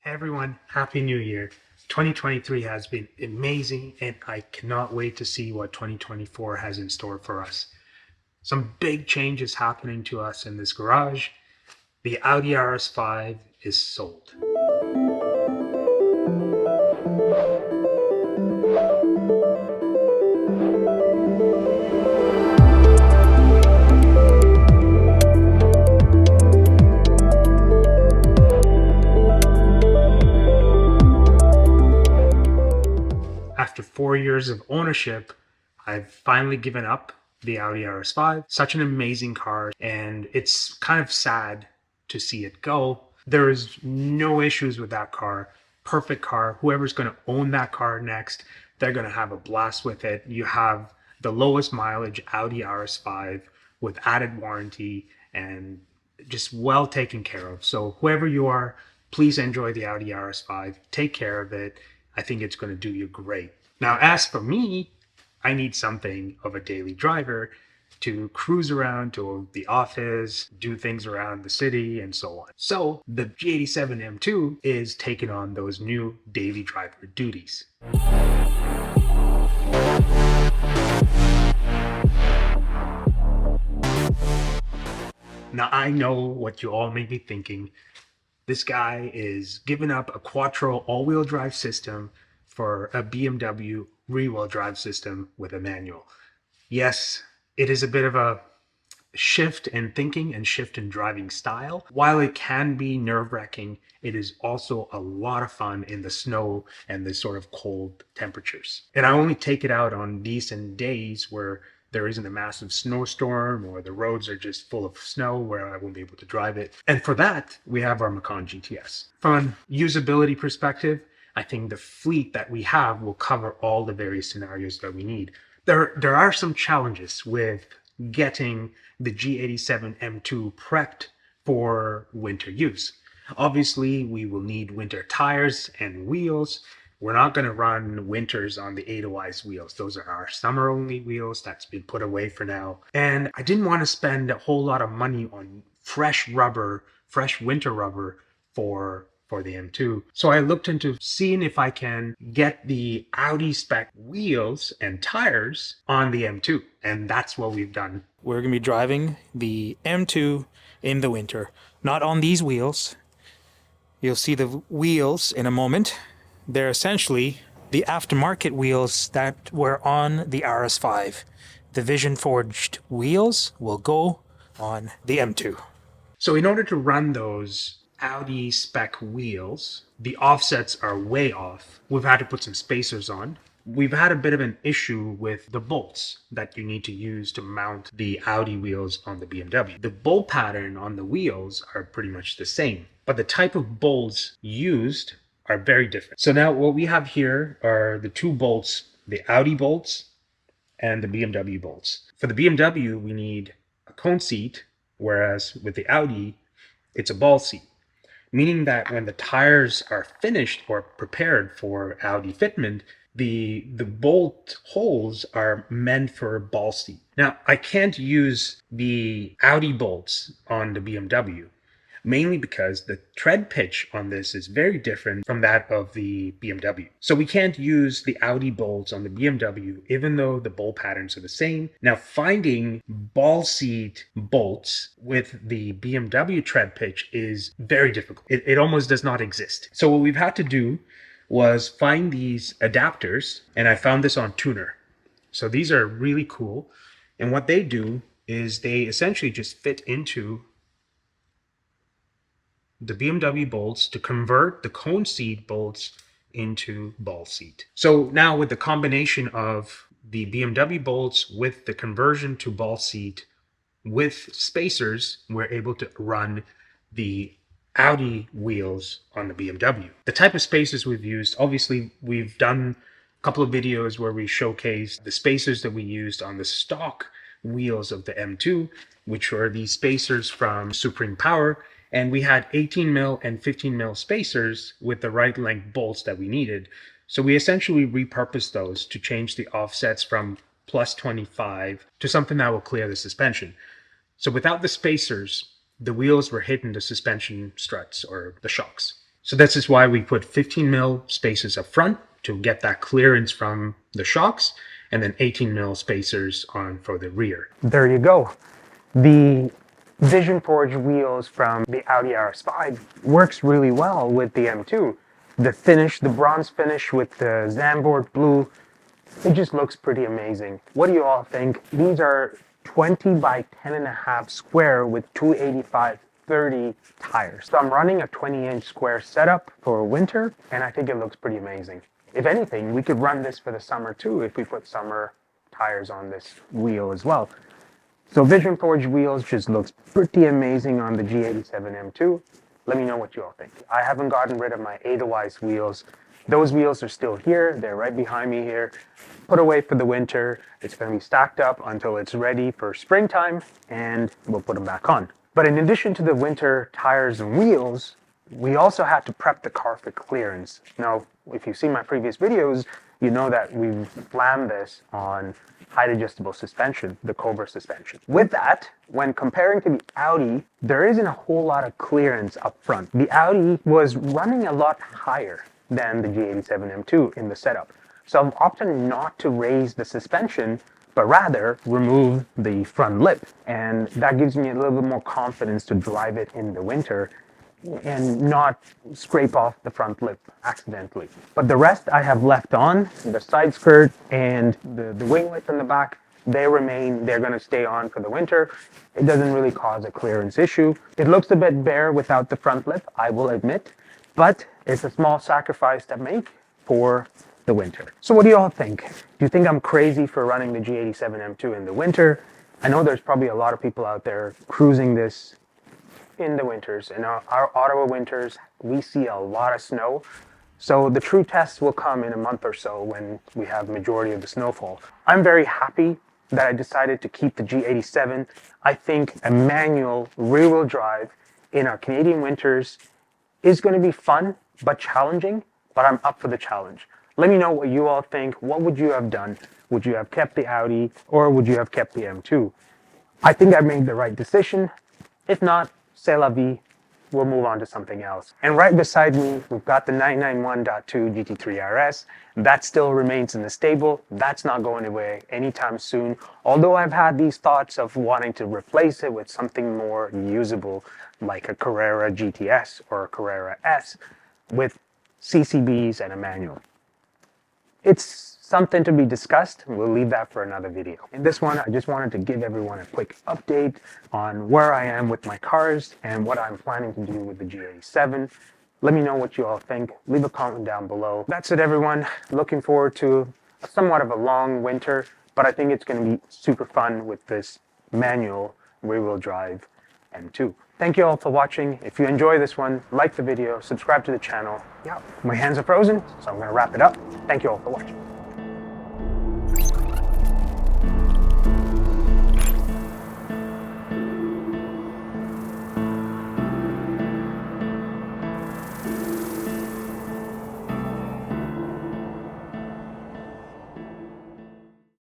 Everyone, Happy New Year. 2023 has been amazing, and I cannot wait to see what 2024 has in store for us. Some big changes happening to us in this garage. The Audi RS5 is sold. After 4 years of ownership, I've finally given up the Audi RS5. Such an amazing car, and it's kind of sad to see it go. There is no issues with that car. Perfect car. Whoever's going to own that car next, they're going to have a blast with it. You have the lowest mileage Audi RS5 with added warranty and just well taken care of. So whoever you are, please enjoy the Audi RS5. Take care of it. I think it's going to do you great. Now, as for me, I need something of a daily driver to cruise around to the office, do things around the city, and so on. So the G87 M2 is taking on those new daily driver duties. Now, I know what you all may be thinking. This guy is giving up a quattro all-wheel drive system for a BMW rear-wheel drive system with a manual. Yes, it is a bit of a shift in thinking and shift in driving style. While it can be nerve-wracking, it is also a lot of fun in the snow and the sort of cold temperatures. And I only take it out on decent days where there isn't a massive snowstorm or the roads are just full of snow where I won't be able to drive it. And for that, we have our Macan GTS. From a usability perspective, I think the fleet that we have will cover all the various scenarios that we need. There are some challenges with getting the G87 M2 prepped for winter use. Obviously, we will need winter tires and wheels. We're not going to run winters on the Edelweiss wheels. Those are our summer-only wheels. That's been put away for now. And I didn't want to spend a whole lot of money on fresh rubber, fresh winter rubber for the M2. So I looked into seeing if I can get the Audi spec wheels and tires on the M2. And that's what we've done. We're going to be driving the M2 in the winter. Not on these wheels. You'll see the wheels in a moment. They're essentially the aftermarket wheels that were on the RS5. The Vision Forged wheels will go on the M2. So in order to run those Audi spec wheels, the offsets are way off. We've had to put some spacers on. We've had a bit of an issue with the bolts that you need to use to mount the Audi wheels on the BMW. The bolt pattern on the wheels are pretty much the same, but the type of bolts used are very different. So now what we have here are the two bolts, the Audi bolts and the BMW bolts. For the BMW, we need a cone seat, whereas with the Audi, it's a ball seat. Meaning that when the tires are finished or prepared for Audi fitment, the bolt holes are meant for a ball seat. Now, I can't use the Audi bolts on the BMW, mainly because the tread pitch on this is very different from that of the BMW. So we can't use the Audi bolts on the BMW, even though the bolt patterns are the same. Now, finding ball seat bolts with the BMW tread pitch is very difficult. It almost does not exist. So what we've had to do was find these adapters, and I found this on Tuner. So these are really cool. And what they do is they essentially just fit into the BMW bolts to convert the cone seat bolts into ball seat. So now with the combination of the BMW bolts with the conversion to ball seat with spacers, we're able to run the Audi wheels on the BMW. The type of spacers we've used, obviously we've done a couple of videos where we showcase the spacers that we used on the stock wheels of the M2, which are these spacers from Supreme Power. And we had 18 mil and 15 mil spacers with the right length bolts that we needed. So we essentially repurposed those to change the offsets from plus 25 to something that will clear the suspension. So without the spacers, the wheels were hitting the suspension struts or the shocks. So this is why we put 15 mil spacers up front to get that clearance from the shocks, and then 18 mil spacers on for the rear. There you go. The Vision Forge wheels from the Audi RS5 works really well with the M2. The finish, the bronze finish with the Zambord blue, it just looks pretty amazing. What do you all think? These are 20 by 10.5 square with 285/30 tires. So I'm running a 20-inch square setup for winter, and I think it looks pretty amazing. If anything, we could run this for the summer too if we put summer tires on this wheel as well. So Vision Forge wheels just looks pretty amazing on the G87 M2. Let me know what you all think. I haven't gotten rid of my Edelweiss wheels. Those wheels are still here. They're right behind me here. Put away for the winter. It's going to be stacked up until it's ready for springtime, and we'll put them back on. But in addition to the winter tires and wheels, we also had to prep the car for clearance. Now, if you've seen my previous videos, you know that we've slammed this on height adjustable suspension, the Cobra suspension. With that, when comparing to the Audi, there isn't a whole lot of clearance up front. The Audi was running a lot higher than the G87 M2 in the setup. So I've opted not to raise the suspension, but rather remove the front lip. And that gives me a little bit more confidence to drive it in the winter and not scrape off the front lip accidentally. But the rest I have left on, the side skirt and the winglet in the back, they remain, they're gonna stay on for the winter. It doesn't really cause a clearance issue. It looks a bit bare without the front lip, I will admit, but it's a small sacrifice to make for the winter. So what do you all think? Do you think I'm crazy for running the G87 M2 in the winter? I know there's probably a lot of people out there cruising this in the winters. In our Ottawa winters, we see a lot of snow. So the true test will come in a month or so when we have majority of the snowfall. I'm very happy that I decided to keep the G87. I think a manual rear-wheel drive in our Canadian winters is going to be fun but challenging, but I'm up for the challenge. Let me know what you all think. What would you have done? Would you have kept the Audi or would you have kept the M2? I think I made the right decision. If not, c'est la vie. We'll move on to something else. And right beside me, we've got the 991.2 GT3 RS. That still remains in the stable. That's not going away anytime soon. Although I've had these thoughts of wanting to replace it with something more usable, like a Carrera GTS or a Carrera S with CCBs and a manual. It's something to be discussed. We'll leave that for another video. In this one, I just wanted to give everyone a quick update on where I am with my cars and what I'm planning to do with the G87. Let me know what you all think. Leave a comment down below. That's it, everyone. Looking forward to somewhat of a long winter, but I think it's going to be super fun with this manual rear-wheel drive M2. Thank you all for watching. If you enjoy this one, like the video, subscribe to the channel. Yeah, my hands are frozen, so I'm going to wrap it up. Thank you all for watching.